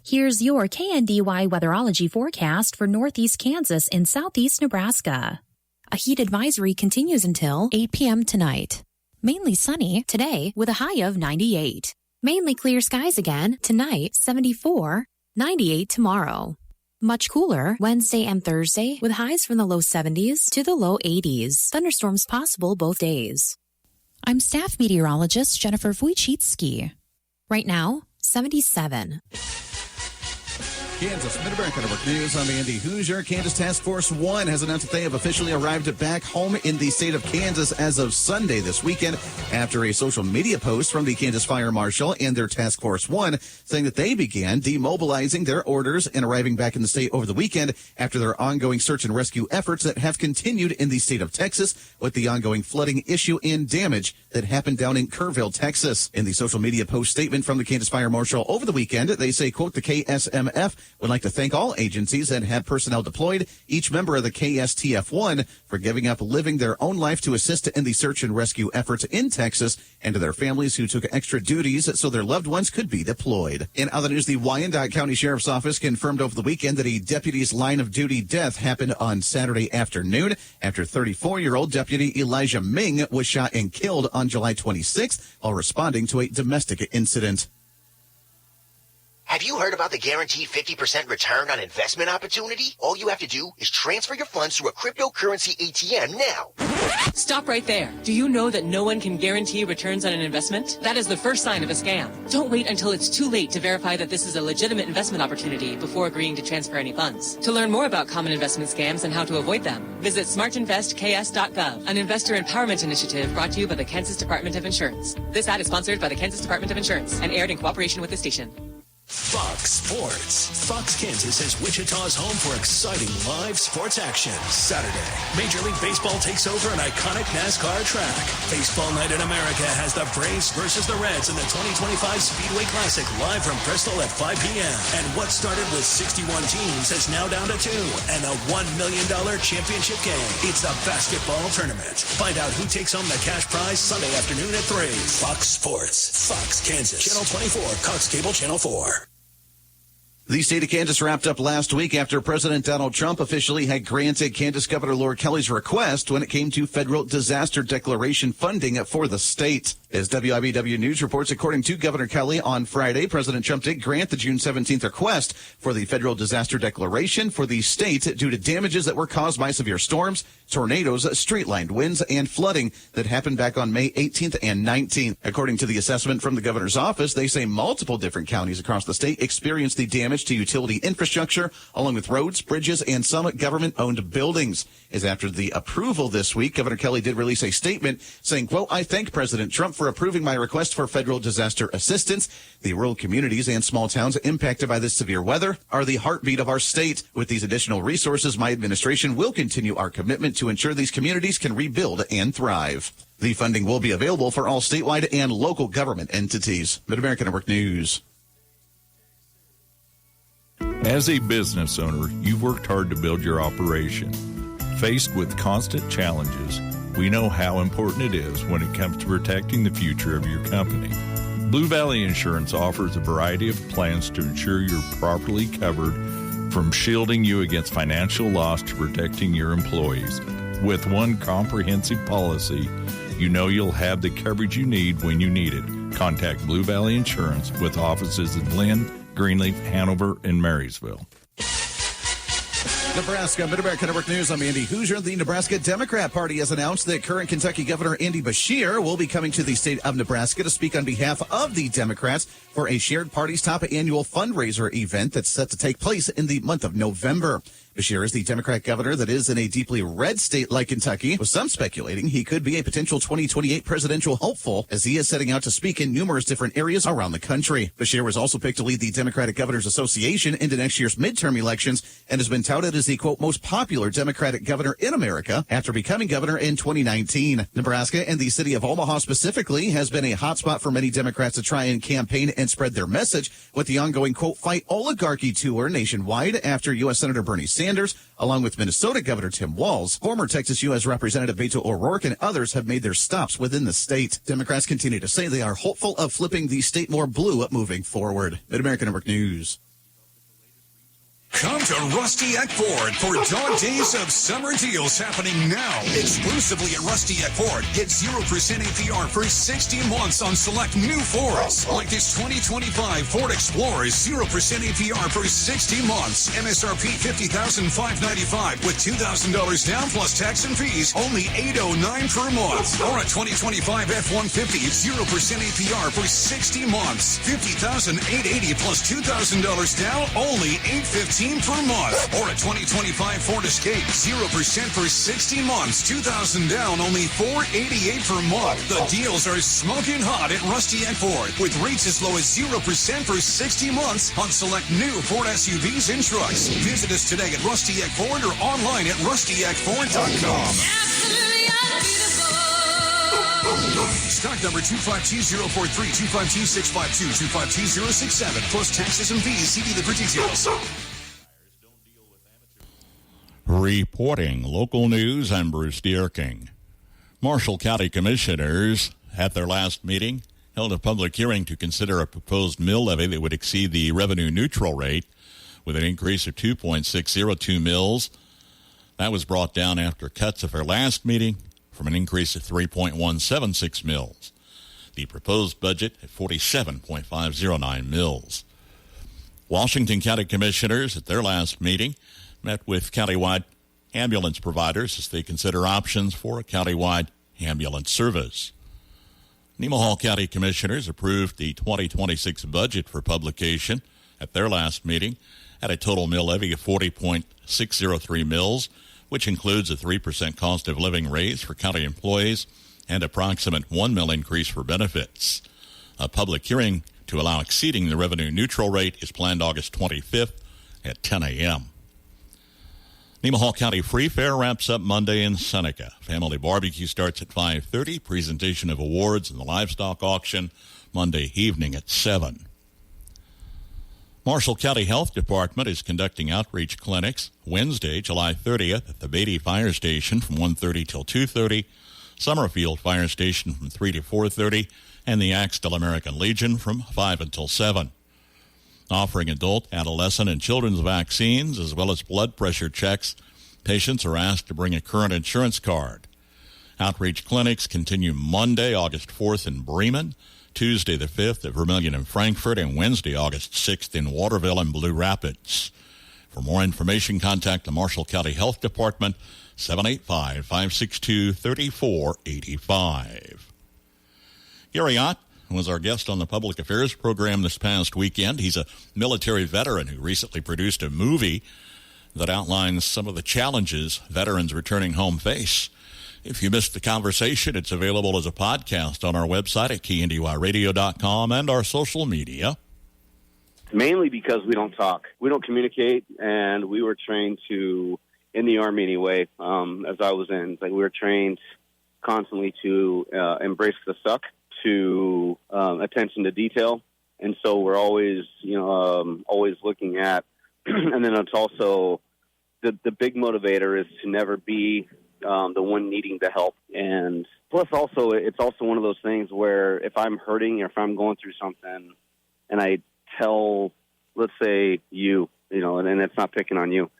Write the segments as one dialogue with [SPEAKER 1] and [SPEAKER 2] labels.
[SPEAKER 1] Here's your KNDY weatherology forecast for northeast Kansas and southeast Nebraska. A heat advisory continues until 8 p.m. tonight. Mainly sunny today with a high of 98. Mainly clear skies again tonight, 74, 98 tomorrow. Much cooler Wednesday and Thursday with highs from the low 70s to the low 80s. Thunderstorms possible both days. I'm staff meteorologist Jennifer Wojcicki. Right now, 77.
[SPEAKER 2] Kansas Mid-America Network News. I'm Andy Hoosier. Kansas Task Force 1 has announced that they have officially arrived back home in the state of Kansas as of Sunday this weekend after a social media post from the Kansas Fire Marshal and their Task Force 1 saying that they began demobilizing their orders and arriving back in the state over the weekend after their ongoing search and rescue efforts that have continued in the state of Texas with the ongoing flooding issue and damage that happened down in Kerrville, Texas. In the social media post statement from the Kansas Fire Marshal over the weekend, they say, quote, the KSMF would like to thank all agencies that have personnel deployed, each member of the KSTF-1 for giving up living their own life to assist in the search and rescue efforts in Texas, and to their families who took extra duties so their loved ones could be deployed. In other news, the Wyandotte County Sheriff's Office confirmed over the weekend that a deputy's line of duty death happened on Saturday afternoon after 34-year-old Deputy Elijah Ming was shot and killed on July 26th while responding to a domestic incident.
[SPEAKER 3] Have you heard about the guaranteed 50% return on investment opportunity? All you have to do is transfer your funds through a cryptocurrency ATM now.
[SPEAKER 4] Stop right there. Do you know that no one can guarantee returns on an investment? That is the first sign of a scam. Don't wait until it's too late to verify that this is a legitimate investment opportunity before agreeing to transfer any funds. To learn more about common investment scams and how to avoid them, visit smartinvestks.gov, an investor empowerment initiative brought to you by the Kansas Department of Insurance. This ad is sponsored by the Kansas Department of Insurance and aired in cooperation with the station.
[SPEAKER 5] Fox Sports. Fox Kansas is Wichita's home for exciting live sports action. Saturday, Major League Baseball takes over an iconic NASCAR track. Baseball Night in America has the Braves versus the Reds in the 2025 Speedway Classic live from Bristol at 5 p.m. And what started with 61 teams is now down to 2 and a $1 million championship game. It's a basketball tournament. Find out who takes home the cash prize Sunday afternoon at 3. Fox Sports. Fox Kansas. Channel 24. Cox Cable Channel 4.
[SPEAKER 2] The state of Kansas wrapped up last week after President Donald Trump officially had granted Kansas Governor Laura Kelly's request when it came to federal disaster declaration funding for the state. As WIBW News reports, according to Governor Kelly on Friday, President Trump did grant the June 17th request for the federal disaster declaration for the state due to damages that were caused by severe storms, tornadoes, street-lined winds, and flooding that happened back on May 18th and 19th. According to the assessment from the governor's office, they say multiple different counties across the state experienced the damage to utility infrastructure, along with roads, bridges, and some government-owned buildings. As after the approval this week, Governor Kelly did release a statement saying, quote, I thank President Trump for approving my request for federal disaster assistance. The rural communities and small towns impacted by this severe weather are the heartbeat of our state. With these additional resources, my administration will continue our commitment to ensure these communities can rebuild and thrive. The funding will be available for all statewide and local government entities. Mid-America Network News.
[SPEAKER 6] As a business owner, you've worked hard to build your operation. Faced with constant challenges, we know how important it is when it comes to protecting the future of your company. Blue Valley Insurance offers a variety of plans to ensure you're properly covered, from shielding you against financial loss to protecting your employees. With one comprehensive policy, you know you'll have the coverage you need when you need it. Contact Blue Valley Insurance with offices in Lynn, Greenleaf, Hanover, and Marysville.
[SPEAKER 2] Nebraska, Mid-America Network News. I'm Andy Hoosier. The Nebraska Democrat Party has announced that current Kentucky Governor Andy Beshear will be coming to the state of Nebraska to speak on behalf of the Democrats for a shared party's top annual fundraiser event that's set to take place in the month of November. Beshear is the Democrat governor that is in a deeply red state like Kentucky, with some speculating he could be a potential 2028 presidential hopeful as he is setting out to speak in numerous different areas around the country. Beshear was also picked to lead the Democratic Governors Association into next year's midterm elections and has been touted as the, quote, most popular Democratic governor in America after becoming governor in 2019. Nebraska and the city of Omaha specifically has been a hotspot for many Democrats to try and campaign and spread their message with the ongoing, quote, fight oligarchy tour nationwide after U.S. Senator Bernie Sanders, along with Minnesota Governor Tim Walz, former Texas U.S. Representative Beto O'Rourke, and others have made their stops within the state. Democrats continue to say they are hopeful of flipping the state more blue moving forward. Mid-America Network News.
[SPEAKER 7] Come to Rusty Eck Ford for dog days of summer deals happening now. Exclusively at Rusty Eck Ford. Get 0% APR for 60 months on select new Fords. Like this 2025 Ford Explorer, 0% APR for 60 months. MSRP $50,595 with $2,000 down plus tax and fees. Only $809 per month. Or a 2025 F-150, 0% APR for 60 months. $50,880 plus $2,000 down. Only $815 per month. Or a 2025 Ford Escape, 0% for 60 months, $2,000 down, only $488 per month. The deals are smoking hot at Rusty Eck Ford, with rates as low as 0% for 60 months on select new Ford SUVs and trucks. Visit us today at Rusty Eck Ford or online at rustyeckford.com. Stock number 25T043, 25T652, 25T067, plus taxes and fees. See dealer for details.
[SPEAKER 8] Reporting local news, I'm Bruce Dierking. Marshall County Commissioners, at their last meeting, held a public hearing to consider a proposed mill levy that would exceed the revenue neutral rate with an increase of 2.602 mills. That was brought down after cuts at their last meeting from an increase of 3.176 mills. The proposed budget at 47.509 mills. Washington County Commissioners, at their last meeting, met with countywide ambulance providers as they consider options for a countywide ambulance service. Nemaha County Commissioners approved the 2026 budget for publication at their last meeting at a total mill levy of 40.603 mills, which includes a 3% cost of living raise for county employees and approximate 1 mill increase for benefits. A public hearing to allow exceeding the revenue neutral rate is planned August 25th at 10 a.m. Nemaha County Free Fair wraps up Monday in Seneca. Family barbecue starts at 5:30. Presentation of awards and the livestock auction Monday evening at 7. Marshall County Health Department is conducting outreach clinics Wednesday, July 30th at the Beatty Fire Station from 1:30 till 2:30, Summerfield Fire Station from 3 to 4:30, and the Axtell American Legion from 5 until 7. Offering adult, adolescent, and children's vaccines, as well as blood pressure checks, patients are asked to bring a current insurance card. Outreach clinics continue Monday, August 4th in Bremen, Tuesday the 5th at Vermilion and Frankfort, and Wednesday, August 6th in Waterville and Blue Rapids. For more information, contact the Marshall County Health Department, 785-562-3485. Gary Ott was our guest on the Public Affairs program this past weekend. He's a military veteran who recently produced a movie that outlines some of the challenges veterans returning home face. If you missed the conversation, it's available as a podcast on our website at KNDYradio.com and our social media.
[SPEAKER 9] Mainly because we don't talk. We don't communicate, and we were trained to, in the Army anyway, as I was in, we were trained constantly to embrace the suck, to attention to detail, and so we're always, always looking at. And then it's also the big motivator is to never be the one needing the help. And plus, also, it's also one of those things where if I'm hurting or if I'm going through something, and I tell, let's say you, and it's not picking on you,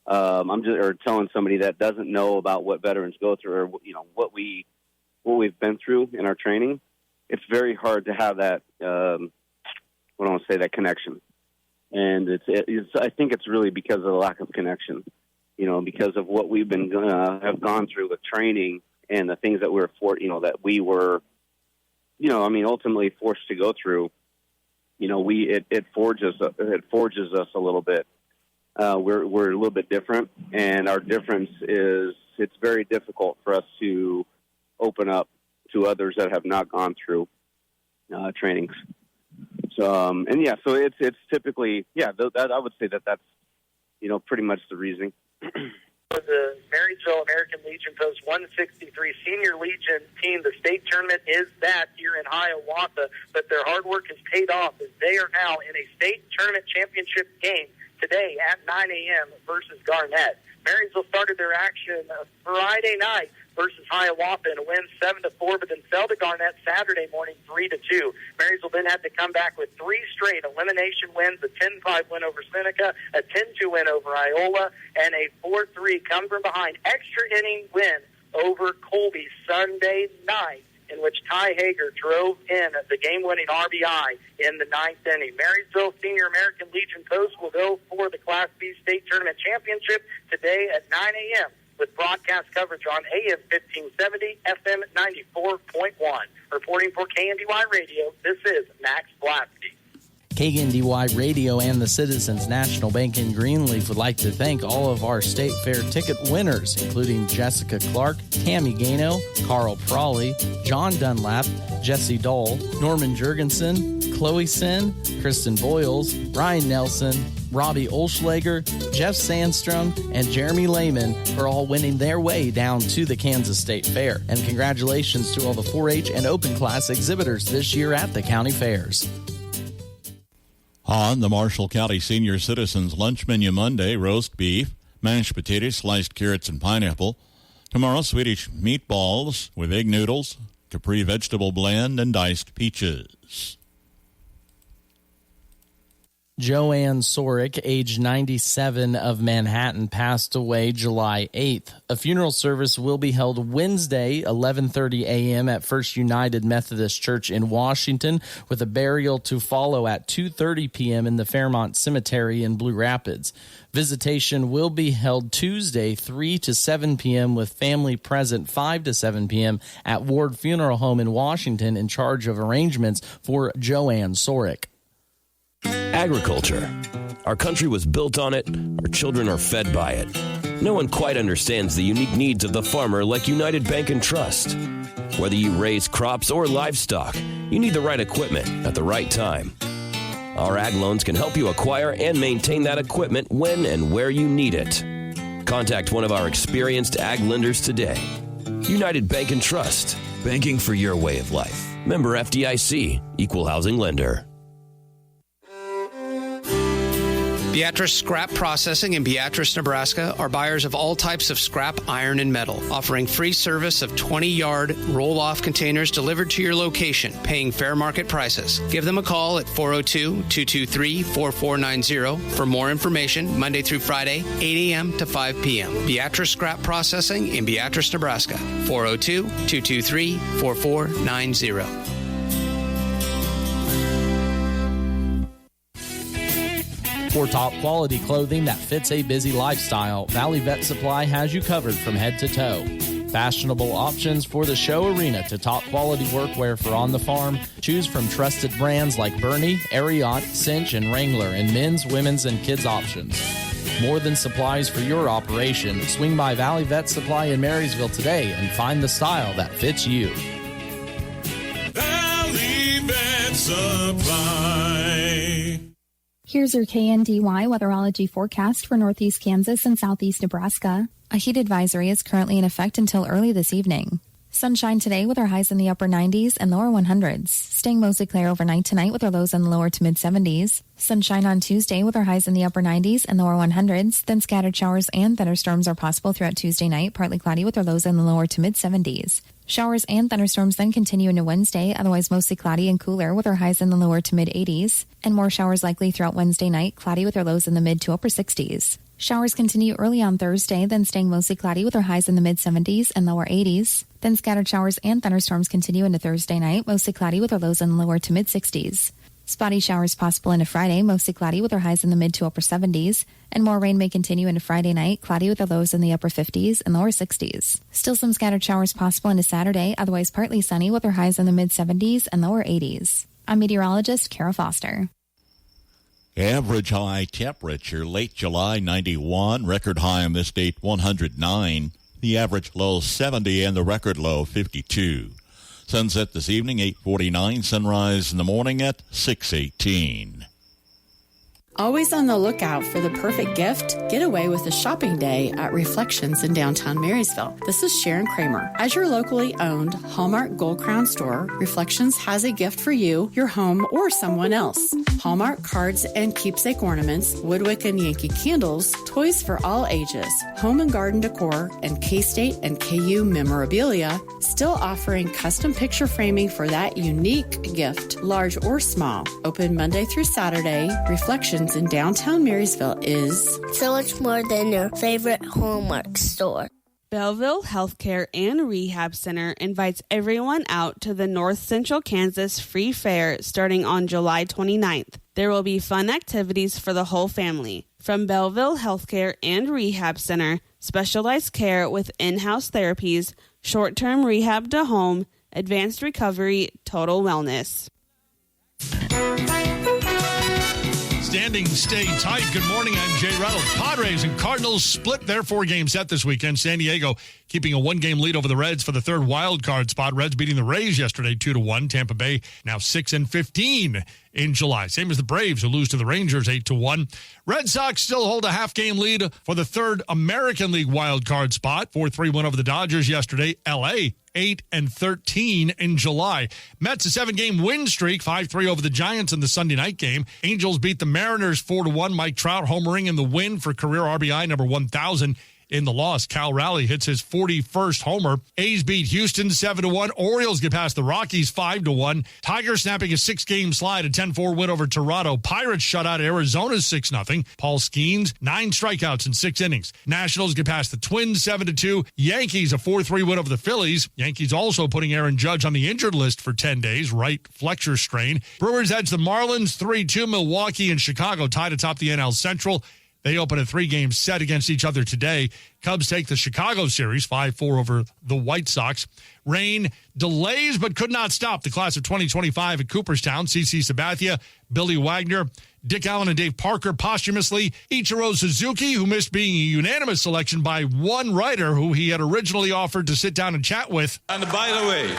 [SPEAKER 9] or telling somebody that doesn't know about what veterans go through, or what we've been through in our training. It's very hard to have that, that connection. And I think it's really because of the lack of connection, because of what we've been have gone through with training and the things that we were ultimately forced to go through. It forges us a little bit. We're a little bit different, and our difference is it's very difficult for us to open up to others that have not gone through trainings. So it's typically, that I would say that's pretty much the reasoning.
[SPEAKER 10] The Marysville American Legion Post 163 Senior Legion team, the state tournament is that here in Hiawatha, but their hard work has paid off as they are now in a state tournament championship game today at 9 a.m. versus Garnett. Marysville started their action Friday night versus Hiawatha in a win 7-4, but then fell to Garnett Saturday morning 3-2. Marysville then had to come back with 3 straight elimination wins, a 10-5 win over Seneca, a 10-2 win over Iola, and a 4-3 come from behind extra inning win over Colby Sunday night, in which Ty Hager drove in the game-winning RBI in the 9th inning. Marysville Senior American Legion Post will go for the Class B State Tournament Championship today at 9 a.m. with broadcast coverage on AM 1570, FM 94.1. Reporting for KNDY Radio, this is Max Blasky.
[SPEAKER 11] KNDY Radio and the Citizens National Bank in Greenleaf would like to thank all of our State Fair ticket winners, including Jessica Clark, Tammy Gano, Carl Prawley, John Dunlap, Jesse Dole, Norman Jurgensen, Chloe Sin, Kristen Boyles, Ryan Nelson, Robbie Olschlager, Jeff Sandstrom, and Jeremy Lehman for all winning their way down to the Kansas State Fair. And congratulations to all the 4-H and open class exhibitors this year at the county fairs.
[SPEAKER 8] On the Marshall County Senior Citizens Lunch Menu Monday, roast beef, mashed potatoes, sliced carrots, and pineapple. Tomorrow, Swedish meatballs with egg noodles, Capri vegetable blend, and diced peaches.
[SPEAKER 11] Joanne Sorick, age 97, of Manhattan, passed away July 8th. A funeral service will be held Wednesday, 11:30 a.m. at First United Methodist Church in Washington, with a burial to follow at 2:30 p.m. in the Fairmont Cemetery in Blue Rapids. Visitation will be held Tuesday, 3 to 7 p.m., with family present 5 to 7 p.m. at Ward Funeral Home in Washington, in charge of arrangements for Joanne Sorick.
[SPEAKER 12] Agriculture. Our country was built on it. Our children are fed by it. No one quite understands the unique needs of the farmer like United Bank and Trust. Whether you raise crops or livestock, you need the right equipment at the right time. Our ag loans can help you acquire and maintain that equipment when and where you need it. Contact one of our experienced ag lenders today. United Bank and Trust. Banking for your way of life. Member FDIC. Equal housing lender.
[SPEAKER 13] Beatrice Scrap Processing in Beatrice, Nebraska are buyers of all types of scrap iron and metal, offering free service of 20-yard roll-off containers delivered to your location, paying fair market prices. Give them a call at 402-223-4490 for more information, Monday through Friday, 8 a.m. to 5 p.m. Beatrice Scrap Processing in Beatrice, Nebraska, 402-223-4490.
[SPEAKER 11] For top quality clothing that fits a busy lifestyle, Valley Vet Supply has you covered from head to toe. Fashionable options for the show arena to top quality workwear for on the farm. Choose from trusted brands like Bernie, Ariat, Cinch, and Wrangler in men's, women's, and kids options. More than supplies for your operation. Swing by Valley Vet Supply in Marysville today and find the style that fits you.
[SPEAKER 5] Valley Vet Supply.
[SPEAKER 14] Here's your KNDY weatherology forecast for northeast Kansas and southeast Nebraska. A heat advisory is currently in effect until early this evening. Sunshine today with our highs in the upper 90s and lower 100s. Staying mostly clear overnight tonight with our lows in the lower to mid 70s. Sunshine on Tuesday with our highs in the upper 90s and lower 100s. Then scattered showers and thunderstorms are possible throughout Tuesday night, partly cloudy with our lows in the lower to mid 70s. Showers and thunderstorms then continue into Wednesday, otherwise mostly cloudy and cooler with our highs in the lower to mid 80s. And more showers likely throughout Wednesday night, cloudy with our lows in the mid to upper 60s. Showers continue early on Thursday, then staying mostly cloudy with our highs in the mid 70s and lower 80s. Then scattered showers and thunderstorms continue into Thursday night, mostly cloudy with our lows in the lower to mid 60s. Spotty showers possible into Friday, mostly cloudy with our highs in the mid to upper 70s. And more rain may continue into Friday night, cloudy with our lows in the upper 50s and lower 60s. Still some scattered showers possible into Saturday, otherwise partly sunny with our highs in the mid 70s and lower 80s. I'm meteorologist Kara Foster.
[SPEAKER 8] Average high temperature, late July 91, record high on this date 109, the average low 70, and the record low 52. Sunset this evening 8:49, sunrise in the morning at 6:18.
[SPEAKER 15] Always on the lookout for the perfect gift? Get away with a shopping day at Reflections in downtown Marysville. This is Sharon Kramer. As your locally owned Hallmark Gold Crown store, Reflections has a gift for you, your home, or someone else. Hallmark cards and keepsake ornaments, Woodwick and Yankee candles, toys for all ages, home and garden decor, and K-State and KU memorabilia, still offering custom picture framing for that unique gift, large or small. Open Monday through Saturday. Reflections in downtown Marysville is
[SPEAKER 16] so much more than your favorite Hallmark store.
[SPEAKER 17] Belleville Healthcare and Rehab Center invites everyone out to the North Central Kansas Free Fair starting on July 29th. There will be fun activities for the whole family. From Belleville Healthcare and Rehab Center, specialized care with in-house therapies, short-term rehab to home, advanced recovery, total wellness.
[SPEAKER 18] Standings stay tight. Good morning, I'm Jay Reynolds. Padres and Cardinals split their 4-game set this weekend. San Diego keeping a 1-game lead over the Reds for the third wild card spot. Reds beating the Rays yesterday 2-1. Tampa Bay now 6-15 in July. Same as the Braves, who lose to the Rangers 8-1. Red Sox still hold a half-game lead for the third American League wild card spot. 4-3 win over the Dodgers yesterday. L.A. 8-13 in July. Mets a 7-game win streak, 5-3 over the Giants in the Sunday night game. Angels beat the Mariners 4-1. Mike Trout homering in the win for career RBI number 1,000. In the loss, Cal Raleigh hits his 41st homer. A's beat Houston 7-1. Orioles get past the Rockies 5-1. Tigers snapping a 6-game slide, a 10-4 win over Toronto. Pirates shut out Arizona 6-0. Paul Skeens, 9 strikeouts in 6 innings. Nationals get past the Twins 7-2. Yankees a 4-3 win over the Phillies. Yankees also putting Aaron Judge on the injured list for 10 days, right flexor strain. Brewers edge the Marlins 3-2. Milwaukee and Chicago tied atop the NL Central. They open a 3-game set against each other today. Cubs take the Chicago series 5-4 over the White Sox. Rain delays but could not stop the class of 2025 at Cooperstown. CC Sabathia, Billy Wagner, Dick Allen, and Dave Parker posthumously. Ichiro Suzuki, who missed being a unanimous selection by one writer who he had originally offered to sit down and chat with.
[SPEAKER 19] And by the way,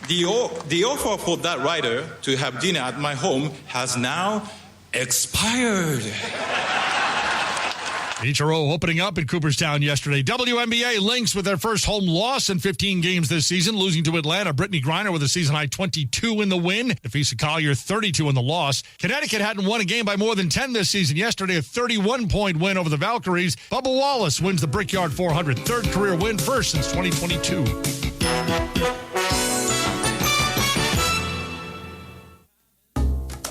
[SPEAKER 19] the offer for that writer to have dinner at my home has now expired.
[SPEAKER 18] Ichiro opening up in Cooperstown yesterday. WNBA Lynx with their first home loss in 15 games this season, losing to Atlanta. Brittany Griner with a season-high 22 in the win. Defeats Collier 32 in the loss. Connecticut hadn't won a game by more than 10 this season. Yesterday, a 31-point win over the Valkyries. Bubba Wallace wins the Brickyard 400. Third career win, first since 2022.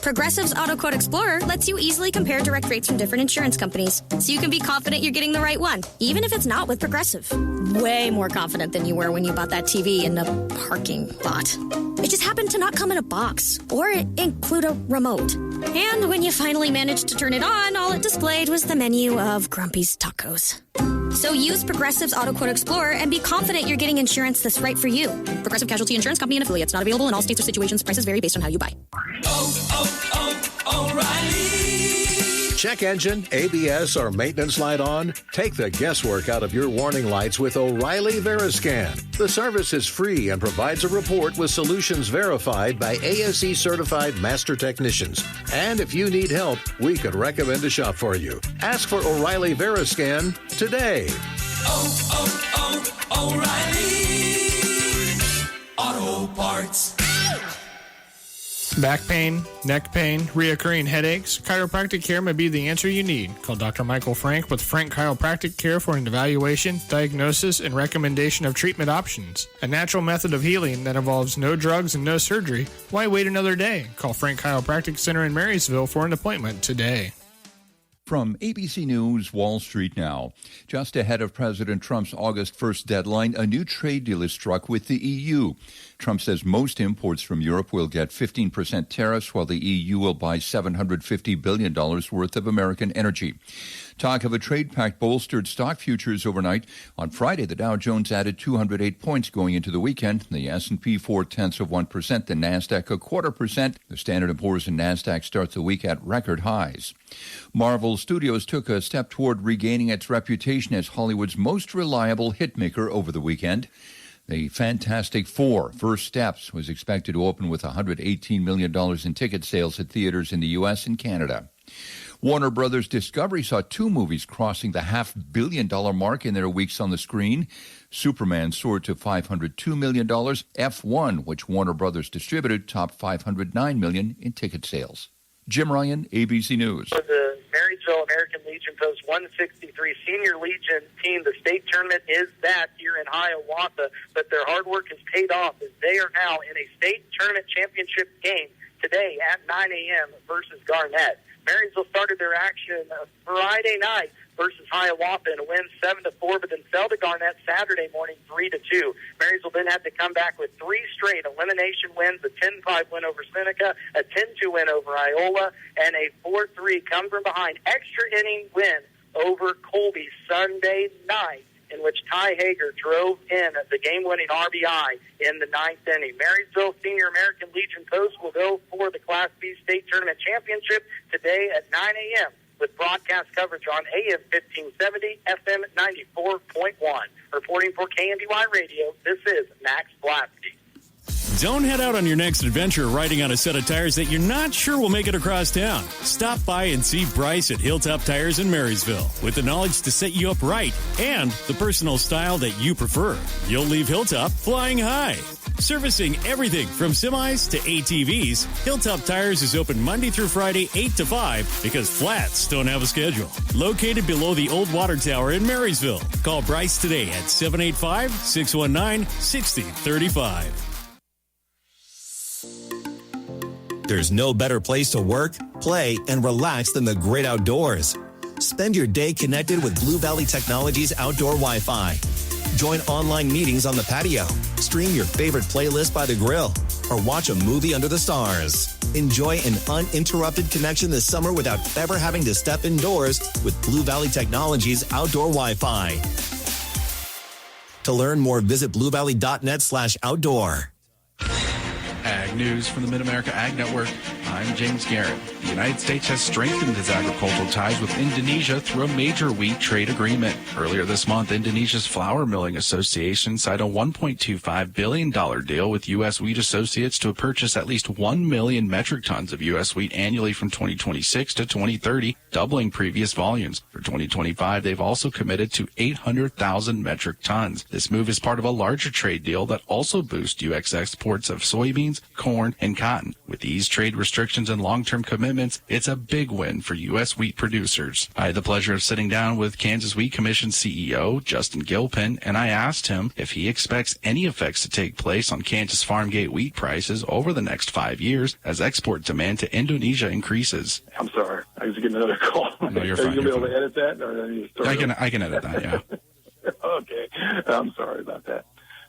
[SPEAKER 20] Progressive's Auto Quote Explorer lets you easily compare direct rates from different insurance companies, so you can be confident you're getting the right one, even if it's not with Progressive. Way more confident than you were when you bought that TV in the parking lot. It just happened to not come in a box or include a remote. And when you finally managed to turn it on, all it displayed was the menu of Grumpy's Tacos. So use Progressive's Auto Quote Explorer and be confident you're getting insurance that's right for you. Progressive Casualty Insurance Company and affiliates. Not available in all states or situations. Prices vary based on how you buy.
[SPEAKER 21] O'Reilly. Check engine, ABS, or maintenance light on? Take the guesswork out of your warning lights with O'Reilly Veriscan. The service is free and provides a report with solutions verified by ASE-certified master technicians. And if you need help, we could recommend a shop for you. Ask for O'Reilly Veriscan today.
[SPEAKER 5] O'Reilly Auto Parts.
[SPEAKER 22] Back pain, neck pain, reoccurring headaches, chiropractic care may be the answer you need. Call Dr. Michael Frank with Frank Chiropractic Care for an evaluation, diagnosis, and recommendation of treatment options. A natural method of healing that involves no drugs and no surgery. Why wait another day? Call Frank Chiropractic Center in Marysville for an appointment today.
[SPEAKER 23] From ABC News, Wall Street now. Just ahead of President Trump's August 1st deadline, a new trade deal is struck with the EU. Trump says most imports from Europe will get 15% tariffs, while the EU will buy $750 billion worth of American energy. Talk of a trade pact bolstered stock futures overnight. On Friday, the Dow Jones added 208 points going into the weekend. The S&P 0.4%, the NASDAQ 0.25%. The Standard & Poor's and NASDAQ start the week at record highs. Marvel Studios took a step toward regaining its reputation as Hollywood's most reliable hitmaker over the weekend. The Fantastic Four, First Steps, was expected to open with $118 million in ticket sales at theaters in the U.S. and Canada. Warner Brothers Discovery saw two movies crossing the $500 million mark in their weeks on the screen. Superman soared to $502 million. F1, which Warner Brothers distributed, topped $509 million in ticket sales. Jim Ryan, ABC News.
[SPEAKER 10] For the Marysville American Legion Post 163 Senior Legion team, the state tournament is that here in Hiawatha, but their hard work has paid off as they are now in a state tournament championship game today at 9 a.m. versus Garnett. Marysville started their action Friday night versus Hiawatha in a win 7-4, but then fell to Garnett Saturday morning 3-2. Marysville then had to come back with three straight elimination wins: a 10-5 win over Seneca, a 10-2 win over Iola, and a 4-3 come from behind extra inning win over Colby Sunday night, in which Ty Hager drove in the game-winning RBI in the ninth inning. Marysville Senior American Legion Post will go for the Class B State Tournament Championship today at 9 a.m. with broadcast coverage on AM 1570, FM 94.1. Reporting for KNDY Radio, this is Max Blasky.
[SPEAKER 1] Don't head out on your next adventure riding on a set of tires that you're not sure will make it across town. Stop by and see Bryce at Hilltop Tires in Marysville. With the knowledge to set you up right and the personal style that you prefer, you'll leave Hilltop flying high. Servicing everything from semis to ATVs, Hilltop Tires is open Monday through Friday, 8 to 5, because flats don't have a schedule. Located below the old water tower in Marysville. Call Bryce today at 785-619-6035.
[SPEAKER 3] There's no better place to work, play, and relax than the great outdoors. Spend your day connected with Blue Valley Technologies Outdoor Wi-Fi. Join online meetings on the patio, stream your favorite playlist by the grill, or watch a movie under the stars. Enjoy an uninterrupted connection this summer without ever having to step indoors with Blue Valley Technologies Outdoor Wi-Fi. To learn more, visit bluevalley.net/outdoor.
[SPEAKER 4] Ag News from the Mid-America Ag Network. I'm James Garrett. The United States has strengthened its agricultural ties with Indonesia through a major wheat trade agreement. Earlier this month, Indonesia's Flour Milling Association signed a $1.25 billion deal with U.S. Wheat Associates to purchase at least 1 million metric tons of U.S. wheat annually from 2026 to 2030, doubling previous volumes. For 2025, they've also committed to 800,000 metric tons. This move is part of a larger trade deal that also boosts U.S. exports of soybeans, corn, and cotton. With these trade restrictions and long-term commitments, it's a big win for U.S. wheat producers. I had the pleasure of sitting down with Kansas Wheat Commission CEO Justin Gilpin, and I asked him if he expects any effects to take place on Kansas farm gate wheat prices over the next 5 years as export demand to Indonesia increases.
[SPEAKER 24] I'm sorry. I was getting another call.
[SPEAKER 4] No, you're
[SPEAKER 24] Are
[SPEAKER 4] fine.
[SPEAKER 24] you going to be able to edit that? Or
[SPEAKER 4] I can edit that, yeah.
[SPEAKER 24] Okay. I'm sorry about that.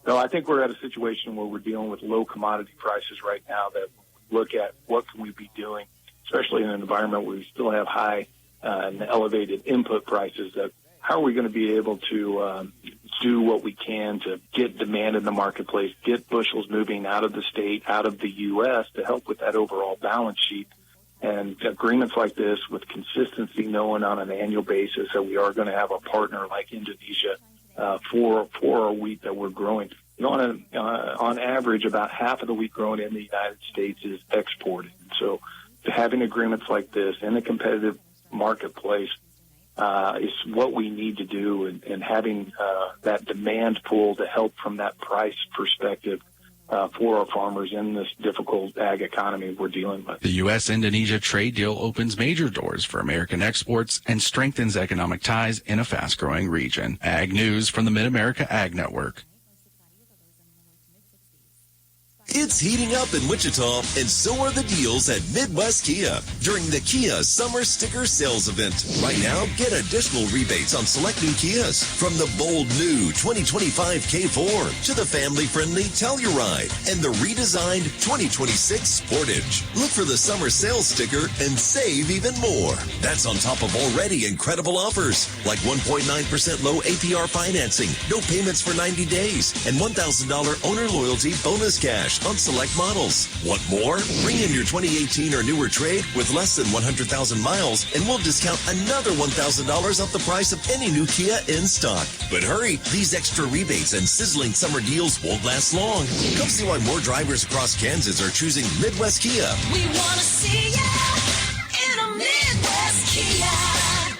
[SPEAKER 24] No, I think we're at a situation where we're dealing with low commodity prices right now that look at what can we be doing, especially in an environment where we still have high and elevated input prices. That how are we going to be able to do what we can to get demand in the marketplace, get bushels moving out of the state, out of the U.S. to help with that overall balance sheet. And agreements like this with consistency, knowing on an annual basis that we are going to have a partner like Indonesia for our wheat that we're growing. You know, on average, about half of the wheat grown in the United States is exported. So having agreements like this in a competitive marketplace is what we need to do, and having that demand pool to help from that price perspective for our farmers in this difficult ag economy we're dealing with.
[SPEAKER 4] The U.S.-Indonesia trade deal opens major doors for American exports and strengthens economic ties in a fast-growing region. Ag News from the Mid-America Ag Network.
[SPEAKER 3] It's heating up in Wichita, and so are the deals at Midwest Kia during the Kia Summer Sticker Sales Event. Right now, get additional rebates on select new Kias, from the bold new 2025 K4 to the family-friendly Telluride and the redesigned 2026 Sportage. Look for the summer sales sticker and save even more. That's on top of already incredible offers, like 1.9% low APR financing, no payments for 90 days, and $1,000 owner loyalty bonus cash.
[SPEAKER 2] cash on select models. Want more? Bring in your 2018 or newer trade with less than 100,000 miles, and we'll discount another $1,000 off the price of any new Kia in stock. But hurry, these extra rebates and sizzling summer deals won't last long. Come see why more drivers across Kansas are choosing Midwest Kia.
[SPEAKER 6] We want to see ya in a Midwest Kia.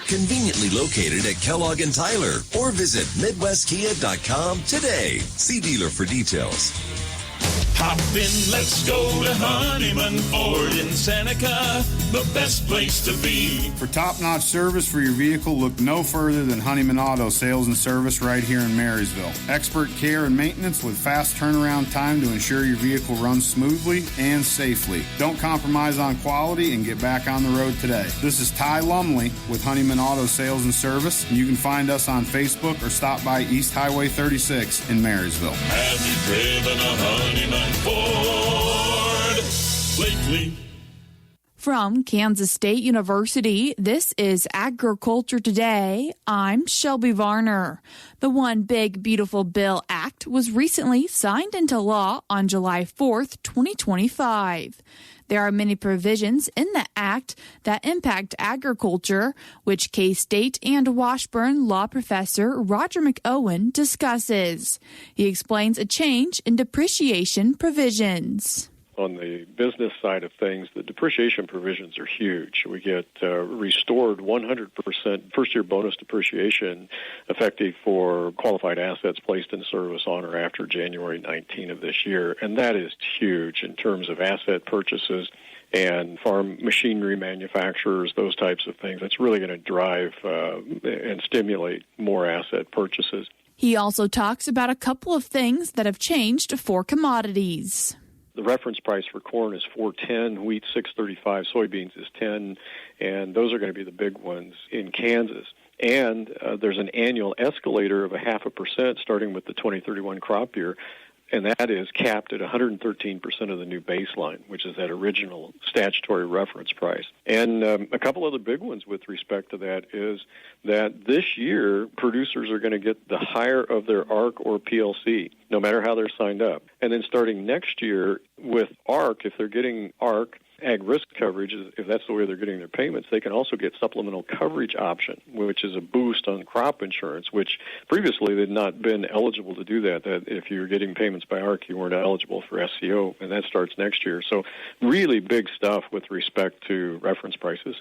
[SPEAKER 2] Conveniently located at Kellogg and Tyler, or visit MidwestKia.com today. See dealer for details.
[SPEAKER 7] Hop in, let's go to Honeyman Ford in Seneca, the best place to be.
[SPEAKER 9] For top-notch service for your vehicle, look no further than Honeyman Auto Sales and Service right here in Marysville. Expert care and maintenance with fast turnaround time to ensure your vehicle runs smoothly and safely. Don't compromise on quality and get back on the road today. This is Ty Lumley with Honeyman Auto Sales and Service, and you can find us on Facebook or stop by East Highway 36 in Marysville.
[SPEAKER 7] Have you driven a Honeyman Ford lately?
[SPEAKER 25] From Kansas State University, this is Agriculture Today. I'm Shelby Varner. The One Big Beautiful Bill Act was recently signed into law on July 4th, 2025. There are many provisions in the act that impact agriculture, which K-State and Washburn law professor Roger McOwen discusses. He explains a change in depreciation provisions.
[SPEAKER 26] On the business side of things, the depreciation provisions are huge. We get restored 100% first-year bonus depreciation effective for qualified assets placed in service on or after January 19 of this year, and that is huge in terms of asset purchases and farm machinery manufacturers, those types of things. That's really going to drive and stimulate more asset purchases.
[SPEAKER 25] He also talks about a couple of things that have changed for commodities.
[SPEAKER 26] The reference price for corn is $4.10, wheat $6.35, soybeans is $10, and those are going to be the big ones in Kansas. And there's an annual escalator of 0.5% starting with the 2031 crop year, and that is capped at 113% of the new baseline, which is that original statutory reference price. And a couple of the big ones with respect to that is that this year producers are going to get the higher of their ARC or PLC, no matter how they're signed up. And then starting next year with ARC, if they're getting ARC, ag risk coverage, if that's the way they're getting their payments, they can also get supplemental coverage option, which is a boost on crop insurance, which previously they'd not been eligible to do that. That if you were getting payments by ARC, you weren't eligible for SCO, and that starts next year. So really big stuff with respect to reference prices.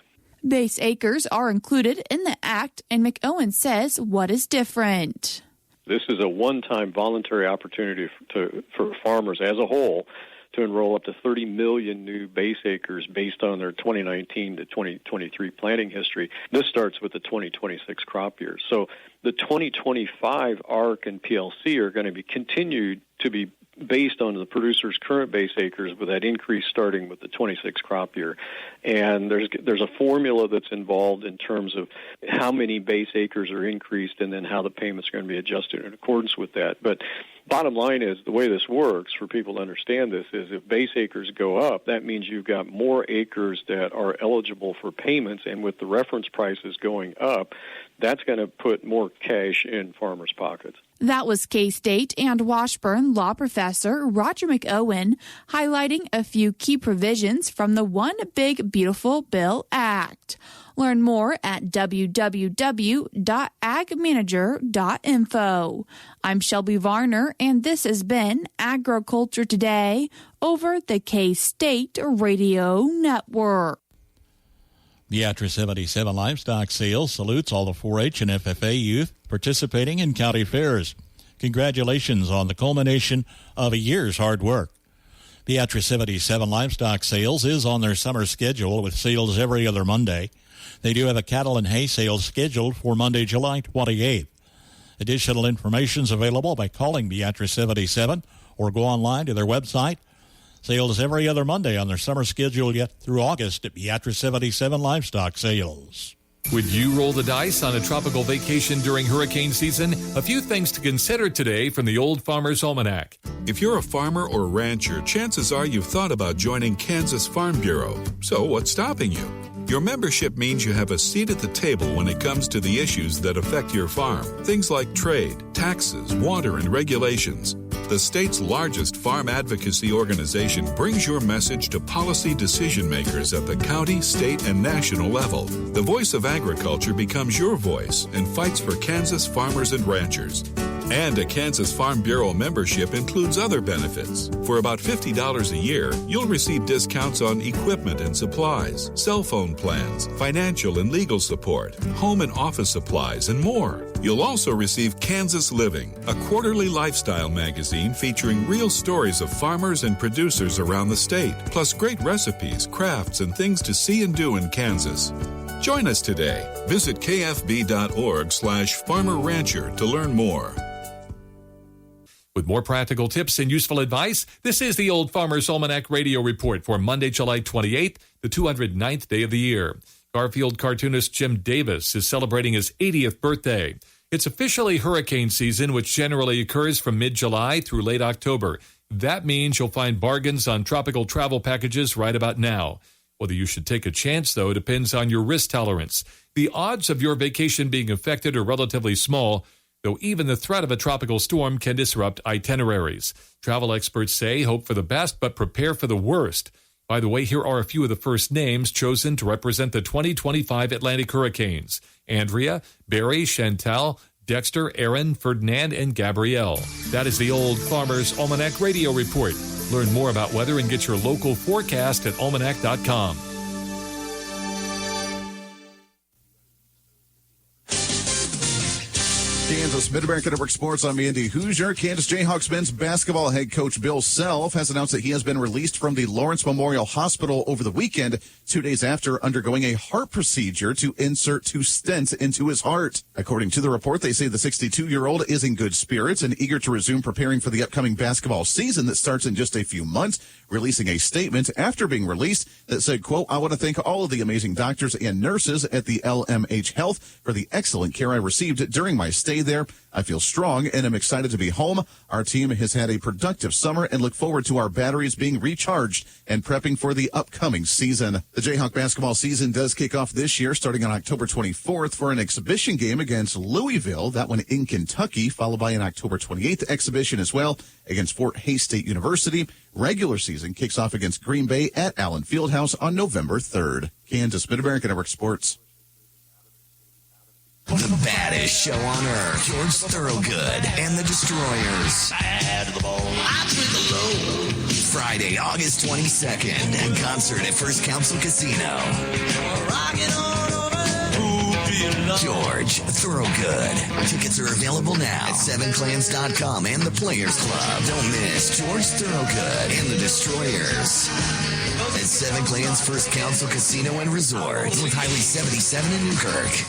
[SPEAKER 25] Base acres are included in the act, and McOwen says what is different.
[SPEAKER 26] This is a one-time voluntary opportunity for farmers as a whole to enroll up to 30 million new base acres based on their 2019 to 2023 planting history. This starts with the 2026 crop year. So the 2025 ARC and PLC are going to be continued to be based on the producer's current base acres with that increase starting with the 26 crop year. And there's a formula that's involved in terms of how many base acres are increased and then how the payments are going to be adjusted in accordance with that. But bottom line is the way this works for people to understand this is if base acres go up, that means you've got more acres that are eligible for payments, and with the reference prices going up, that's going to put more cash in farmers' pockets.
[SPEAKER 25] That was K-State and Washburn law professor Roger McOwen highlighting a few key provisions from the One Big Beautiful Bill Act. Learn more at www.agmanager.info. I'm Shelby Varner, and this has been Agriculture Today over the K-State Radio Network.
[SPEAKER 8] Beatrice 77 Livestock Sales salutes all the 4-H and FFA youth participating in county fairs. Congratulations on the culmination of a year's hard work. Beatrice 77 Livestock Sales is on their summer schedule with sales every other Monday. They do have a cattle and hay sale scheduled for Monday, July 28th. Additional information is available by calling Beatrice 77 or go online to their website. Sales every other Monday on their summer schedule yet through August at Beatrice 77 Livestock Sales.
[SPEAKER 27] Would you roll the dice on a tropical vacation during hurricane season? A few things to consider today from the Old Farmer's Almanac.
[SPEAKER 28] If you're a farmer or rancher, chances are you've thought about joining Kansas Farm Bureau. So what's stopping you? Your membership means you have a seat at the table when it comes to the issues that affect your farm. Things like trade, taxes, water, and regulations. the state's largest farm advocacy organization, brings your message to policy decision makers at the county, state, and national level. The Voice of Agriculture becomes your voice and fights for Kansas farmers and ranchers. And a Kansas Farm Bureau membership includes other benefits. For about $50 a year, you'll receive discounts on equipment and supplies, cell phone plans, financial and legal support, home and office supplies, and more. You'll also receive Kansas Living, a quarterly lifestyle magazine featuring real stories of farmers and producers around the state, plus great recipes, crafts, and things to see and do in Kansas. Join us today. Visit kfb.org/Farmer Rancher to learn more.
[SPEAKER 27] With more practical tips and useful advice, this is the Old Farmer's Almanac Radio Report for Monday, July 28th, the 209th day of the year. Garfield cartoonist Jim Davis is celebrating his 80th birthday. It's officially hurricane season, which generally occurs from mid-July through late October. That means you'll find bargains on tropical travel packages right about now. Whether you should take a chance, though, depends on your risk tolerance. The odds of your vacation being affected are relatively small, though even the threat of a tropical storm can disrupt itineraries. Travel experts say hope for the best, but prepare for the worst. By the way, here are a few of the first names chosen to represent the 2025 Atlantic hurricanes: Andrea, Barry, Chantal, Dexter, Aaron, Ferdinand, and Gabrielle. That is the Old Farmer's Almanac Radio Report. Learn more about weather and get your local forecast at almanac.com.
[SPEAKER 11] Kansas Mid-America Network Sports. I'm Andy Hoosier. Kansas Jayhawks men's basketball head coach Bill Self has announced that he has been released from the Lawrence Memorial Hospital over the weekend, 2 days after undergoing a heart procedure to insert 2 stents into his heart. According to the report, they say the 62-year-old is in good spirits and eager to resume preparing for the upcoming basketball season that starts in just a few months, releasing a statement after being released that said, quote, "I want to thank all of the amazing doctors and nurses at the LMH Health for the excellent care I received during my stay there. I feel strong and am excited to be home. Our team has had a productive summer and look forward to our batteries being recharged and prepping for the upcoming season." The Jayhawk basketball season does kick off this year, starting on October 24th for an exhibition game against Louisville, that one in Kentucky, followed by an October 28th exhibition as well against Fort Hays State University. Regular season kicks off against Green Bay at Allen Fieldhouse on November 3rd. Kansas Mid-America Network Sports.
[SPEAKER 2] The baddest show on earth, George Thorogood and the Destroyers. Bad to the bone. I treat the low. Friday, August 22nd, in concert at First Council Casino. George Thorogood. Tickets are available now at 7clans.com and the Players Club. Don't miss George Thorogood and the Destroyers at 7 Clans First Council Casino and Resort with Highway 77 in Newkirk.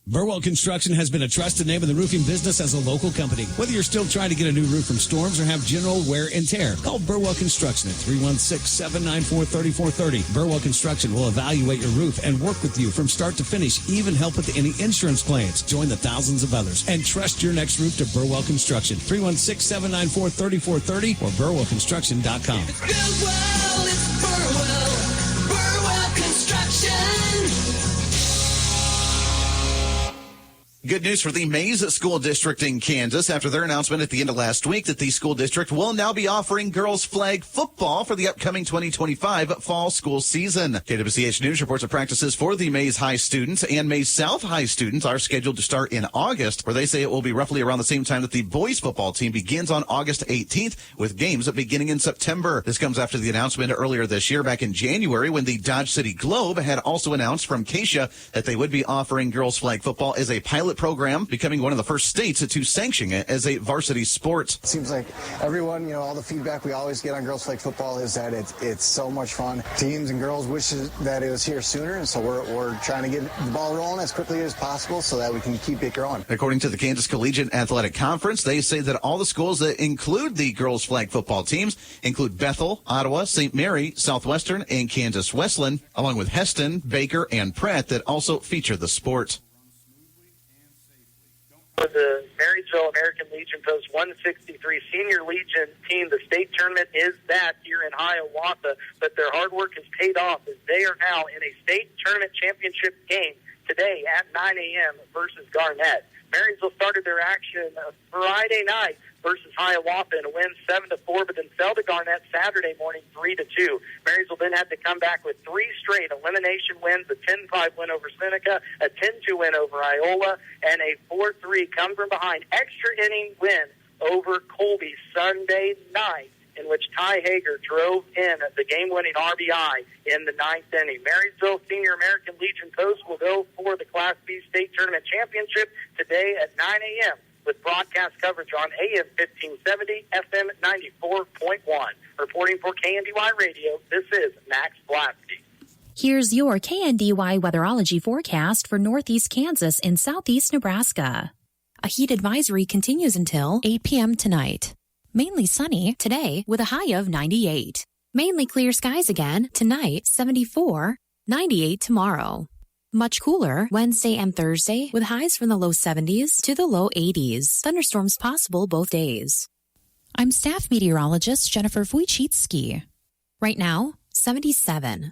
[SPEAKER 12] Burwell Construction has been a trusted name in the roofing business as a local company. Whether you're still trying to get a new roof from storms or have general wear and tear, call Burwell Construction at 316-794-3430. Burwell Construction will evaluate your roof and work with you from start to finish, even help with any insurance claims. Join the thousands of others and trust your next roof to Burwell Construction. 316-794-3430 or burwellconstruction.com.
[SPEAKER 6] It's Burwell. Burwell Construction.
[SPEAKER 11] Good news for the Mays School District in Kansas after their announcement at the end of last week that the school district will now be offering girls flag football for the upcoming 2025 fall school season. KWCH News reports that practices for the Mays High students and Mays South High students are scheduled to start in August, where they say it will be roughly around the same time that the boys football team begins on August 18th, with games beginning in September. This comes after the announcement earlier this year, back in January, when the Dodge City Globe had also announced from Keisha that they would be offering girls flag football as a pilot program, becoming one of the first states to sanction it as a varsity sport.
[SPEAKER 13] It seems like everyone, all the feedback we always get on girls flag football is that it's so much fun. Teams and girls wish that it was here sooner, and so we're trying to get the ball rolling as quickly as possible so that we can keep it growing.
[SPEAKER 11] According to the Kansas Collegiate Athletic Conference, they say that all the schools that include the girls flag football teams include Bethel, Ottawa, St. Mary, Southwestern, and Kansas Wesleyan, along with Heston, Baker, and Pratt that also feature the sport.
[SPEAKER 10] For the Marysville American Legion Post 163 Senior Legion team, the state tournament is back here in Hiawatha, but their hard work has paid off as they are now in a state tournament championship game today at 9 a.m. versus Garnett. Marysville started their action Friday night versus Hiawatha in a win 7-4, but then fell to Garnett Saturday morning 3-2. Marysville then had to come back with 3 straight elimination wins, a 10-5 win over Seneca, a 10-2 win over Iola, and a 4-3 come from behind extra inning win over Colby Sunday night, in which Ty Hager drove in the game-winning RBI in the 9th inning. Marysville Senior American Legion Post will go for the Class B State Tournament Championship today at 9 a.m. with broadcast coverage on AM 1570, FM 94.1. Reporting for KNDY Radio, this is Max Blasky.
[SPEAKER 14] Here's your KNDY weatherology forecast for northeast Kansas and southeast Nebraska. A heat advisory continues until 8 p.m. tonight. Mainly sunny today with a high of 98. Mainly clear skies again tonight, 74, 98 tomorrow. Much cooler Wednesday and Thursday with highs from the low 70s to the low 80s. Thunderstorms possible both days. I'm staff meteorologist Jennifer Wojcicki. Right now, 77.